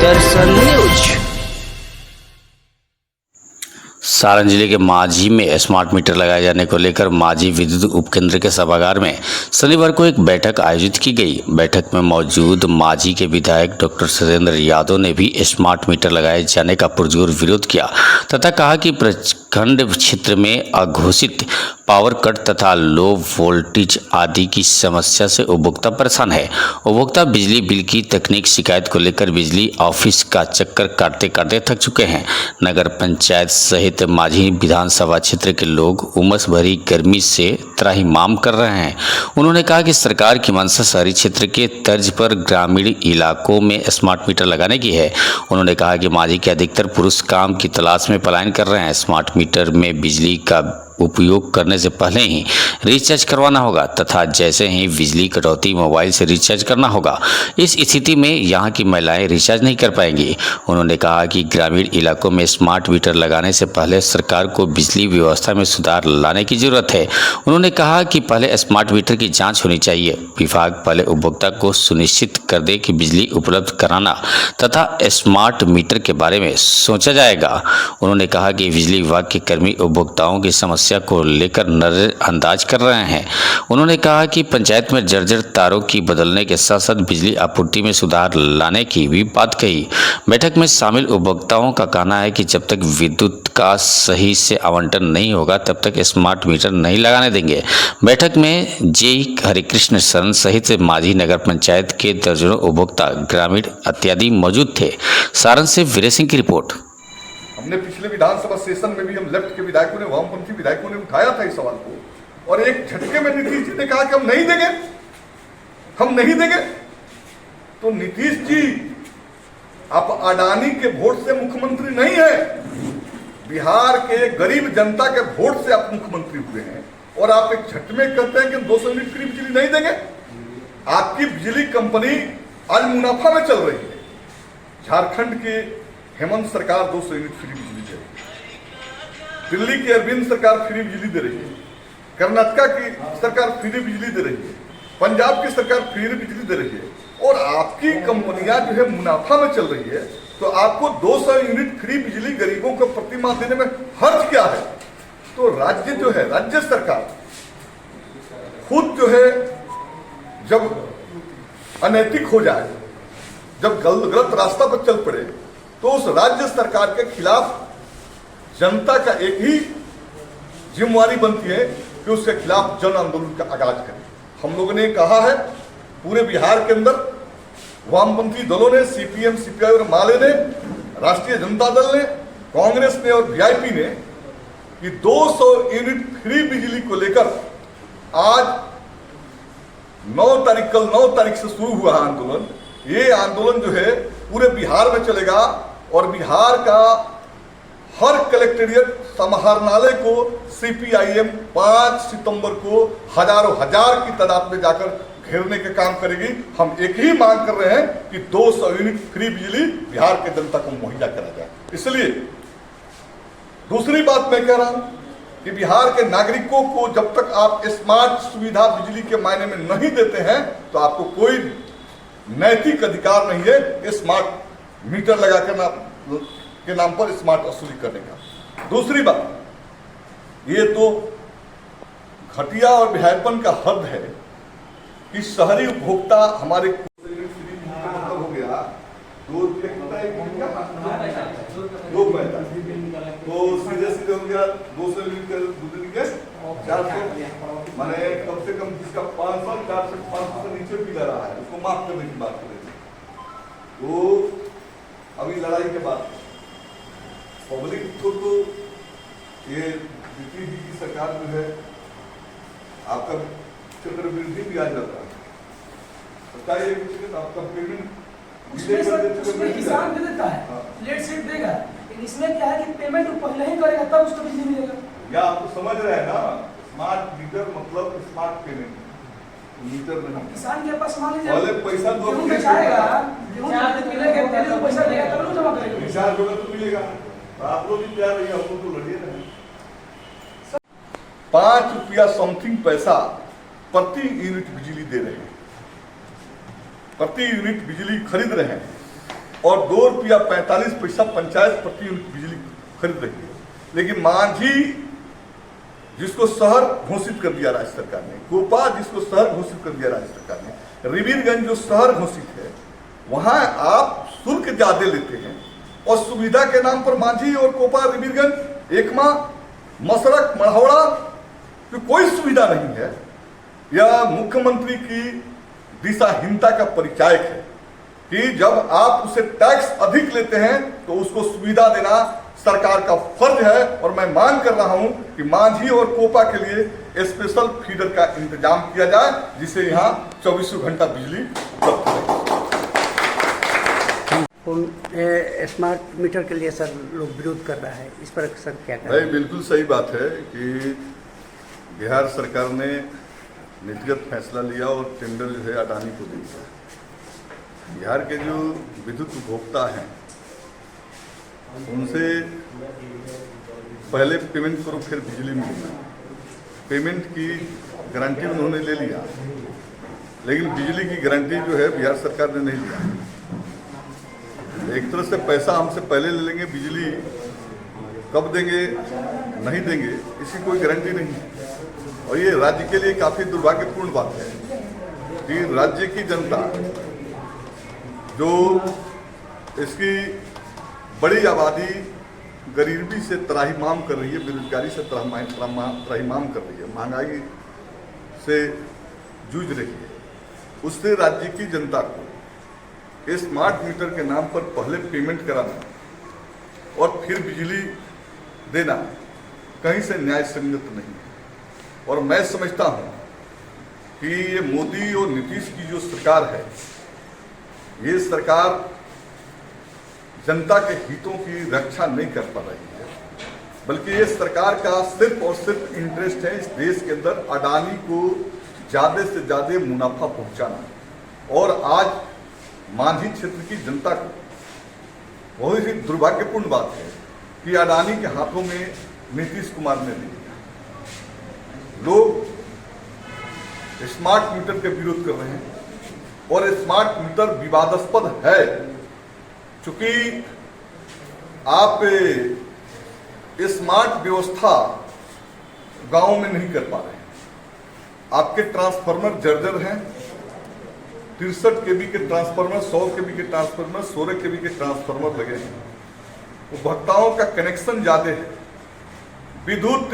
दर्शन news. Saran जिले के माझी में स्मार्ट मीटर लगाए जाने को लेकर माझी विद्युत उपकेंद्र के सभागार में शनिवार को एक बैठक आयोजित की गई। बैठक में मौजूद माझी के विधायक डॉक्टर सत्येंद्र यादव ने भी स्मार्ट मीटर लगाए जाने का पुरजोर विरोध किया तथा कहा कि प्रखंड क्षेत्र में अघोषित पावर कट तथा लो वोल्टेज आदि की समस्या से उपभोक्ता परेशान है। उपभोक्ता बिजली बिल की तकनीक शिकायत को लेकर बिजली ऑफिस का चक्कर काटते काटते थक चुके हैं। नगर पंचायत सहित माझी विधानसभा क्षेत्र के लोग उमस भरी गर्मी से त्राहिमाम कर रहे हैं। उन्होंने कहा कि सरकार की मंशा शहरी क्षेत्र के तर्ज पर ग्रामीण इलाकों में स्मार्ट मीटर लगाने की है। उन्होंने कहा कि माझी के अधिकतर पुरुष काम की तलाश में पलायन कर रहे हैं। स्मार्ट मीटर में बिजली का उपयोग करने से पहले ही रिचार्ज करवाना होगा तथा जैसे ही बिजली कटौती मोबाइल से रिचार्ज करना होगा। इस स्थिति में यहां की महिलाएं रिचार्ज नहीं कर पाएंगी। उन्होंने कहा कि ग्रामीण इलाकों में स्मार्ट मीटर लगाने से पहले सरकार को बिजली व्यवस्था में सुधार लाने की जरूरत है। उन्होंने कहा कि पहले स्मार्ट मीटर की जांच होनी चाहिए। विभाग पहले उपभोक्ता को सुनिश्चित कर दे कि बिजली उपलब्ध कराना तथा स्मार्ट मीटर के बारे में सोचा जाएगा। उन्होंने कहा कि बिजली विभाग के कर्मी उपभोक्ताओं की समस्या को लेकर नजरअंदाज कर रहे हैं। उन्होंने कहा कि पंचायत में जर्जर तारों की बदलने के साथ साथ बिजली आपूर्ति में सुधार लाने की भी बात कही। बैठक में शामिल उपभोक्ताओं का कहना है कि जब तक विद्युत का सही से आवंटन नहीं होगा तब तक स्मार्ट मीटर नहीं लगाने देंगे। बैठक में जे हरिकृष्ण शरण सहित माझी नगर पंचायत के दर्जनों उपभोक्ता ग्रामीण इत्यादि मौजूद थे। सारण से वीरे सिंह की रिपोर्ट। हमने पिछले विधानसभा सेशन में भी हम लेफ्ट के विधायकों ने, वामपंथी विधायकों ने उठाया था इस सवाल को और एक झटके में नीतीश जी ने कहा कि हम नहीं देंगे। तो नीतीश जी, आप अडानी के वोट से मुख्यमंत्री नहीं है, बिहार के गरीब जनता के वोट से आप मुख्यमंत्री हुए हैं और आप एक झटके में कहते हैं कि हम 200 यूनिट फ्री बिजली नहीं देंगे। आपकी बिजली कंपनी आज मुनाफा में चल रही है। झारखंड के हेमंत सरकार 200 यूनिट फ्री बिजली दे रही है, दिल्ली की अरविंद सरकार फ्री बिजली दे रही है, कर्नाटक की सरकार फ्री बिजली दे रही है, पंजाब की सरकार फ्री बिजली दे रही है और आपकी कंपनियां जो है मुनाफा में चल रही है। तो आपको 200 यूनिट फ्री बिजली गरीबों को प्रति माह देने में हर्ज क्या है? तो राज्य जो है, राज्य सरकार खुद जो है जब अनैतिक हो जाए, जब गलत रास्ता पर चल पड़े, तो उस राज्य सरकार के खिलाफ जनता का एक ही जिम्मेवारी बनती है कि उसके खिलाफ जन आंदोलन का आगाज करें। हम लोगों ने कहा है, पूरे बिहार के अंदर वामपंथी दलों ने, सीपीएम, सीपीआई और माले ने, राष्ट्रीय जनता दल ने, कांग्रेस ने और वीआईपी ने कि 200 यूनिट फ्री बिजली को लेकर आज कल 9 तारीख से शुरू हुआ आंदोलन। ये आंदोलन जो है पूरे बिहार में चलेगा और बिहार का हर कलेक्टेरिएट समाहरणालय को सीपीआईएम 5 सितंबर को हजार की तादाद में जाकर घेरने के काम करेगी। हम एक ही मांग कर रहे हैं कि 200 यूनिट फ्री बिजली बिहार के जनता को मुहैया करा जाए। इसलिए दूसरी बात मैं कह रहा हूं कि बिहार के नागरिकों को जब तक आप स्मार्ट सुविधा बिजली के मायने में नहीं देते हैं तो आपको कोई नैतिक अधिकार नहीं है स्मार्ट मीटर लगाकर के नाम पर स्मार्ट वसूली करने का। दूसरी बात, ये तो घटिया और बेहयापन का हद है कि शहरी उपभोक्ता हमारे मतलब हो गया 2 रुपये तो सीधे हो गया 200 यूनिट 400, माने कम से कम जिसका 500 400 500 से नीचे भी ले रहा है उसको माफ करने की बात करेंगे। तो अभी लड़ाई के बाद पब्लिक को तो ये नीतीश जी की सरकार जो है आपका चक्रवृद्धि भी आ जाता है, बताइए आपका पेमेंट उसमें किसान दे देता है, लेट सेट देगा, इसमें क्या है कि पेमेंट पहले ही करेगा तब उसको बिजली मिलेगा। या आप तो समझ रहे हैं ना, स्मार्ट मीटर मतलब स्मार्ट पेमेंट मीटर नहीं। किसान के पास मान लीजिए पहले पैसा दो बेचाएगा, मिलेगा, पैसा देगा तब जमा करेगा, रिचार्ज होगा तो मिलेगा। आप लोग भी तैयार रहिए, हम लोग तो लड़िए रहे। 5 रुपया समथिंग पैसा प्रति यूनिट बिजली दे रहे हैं, प्रति यूनिट बिजली खरीद रहे हैं और 2 रुपया 45 पैसा पंचायत प्रति यूनिट बिजली खरीद रही है। लेकिन मांझी जिसको शहर घोषित कर दिया राज्य सरकार ने, कोपा जिसको शहर घोषित कर दिया राज्य सरकार ने, रिवीरगंज जो शहर घोषित है, वहां आप शुल्क ज्यादा लेते हैं और सुविधा के नाम पर मांझी और कोपा, रिवीरगंज, एकमा, मसरक, मढ़ौड़ा की कोई सुविधा नहीं है। यह मुख्यमंत्री की दिशाहीनता का परिचायक है कि जब आप उसे टैक्स अधिक लेते हैं तो उसको सुविधा देना सरकार का फर्ज है। और मैं मांग कर रहा हूं कि मांझी और कोपा के लिए स्पेशल फीडर का इंतजाम किया जाए, जिससे यहां 24 घंटा बिजली उपलब्ध रहे। स्मार्ट मीटर के लिए सर लोग विरोध कर रहा है, इस पर सर क्या कहें? भाई बिल्कुल सही बात है कि बिहार सरकार ने नीतिगत फैसला लिया और टेंडर जो है अडानी को दे दिया। बिहार के जो विद्युत उपभोक्ता हैं उनसे पहले पेमेंट करो फिर बिजली मिलेगी, पेमेंट की गारंटी उन्होंने ले लिया, लेकिन बिजली की गारंटी जो है बिहार सरकार ने नहीं लिया। एक तरह से पैसा हमसे पहले ले लेंगे, बिजली कब देंगे नहीं देंगे इसकी कोई गारंटी नहीं है। और ये राज्य के लिए काफ़ी दुर्भाग्यपूर्ण बात है कि राज्य की जनता जो इसकी बड़ी आबादी गरीबी से त्राहिमाम कर रही है, बेरोजगारी से त्राहिमाम कर रही है, महंगाई से जूझ रही है, उससे राज्य की जनता को स्मार्ट मीटर के नाम पर पहले पेमेंट कराना और फिर बिजली देना कहीं से न्याय संगत नहीं है। और मैं समझता हूं कि ये मोदी और नीतीश की जो सरकार है, ये सरकार जनता के हितों की रक्षा नहीं कर पा रही है, बल्कि ये सरकार का सिर्फ और सिर्फ इंटरेस्ट है इस देश के अंदर अडानी को ज़्यादा से ज़्यादा मुनाफा पहुंचाना। और आज मांझी क्षेत्र की जनता को बहुत ही दुर्भाग्यपूर्ण बात है कि अडानी के हाथों में नीतीश कुमार ने दी। लोग स्मार्ट मीटर के विरोध कर रहे हैं और स्मार्ट मीटर विवादास्पद है, चूंकि आप स्मार्ट व्यवस्था गांव में नहीं कर पा रहे हैं। आपके ट्रांसफार्मर जर्जर हैं, 63 kV के ट्रांसफार्मर, 100 kV के ट्रांसफार्मर, 16 kV के ट्रांसफार्मर लगे हैं। उपभोक्ताओं का कनेक्शन ज्यादा है, विद्युत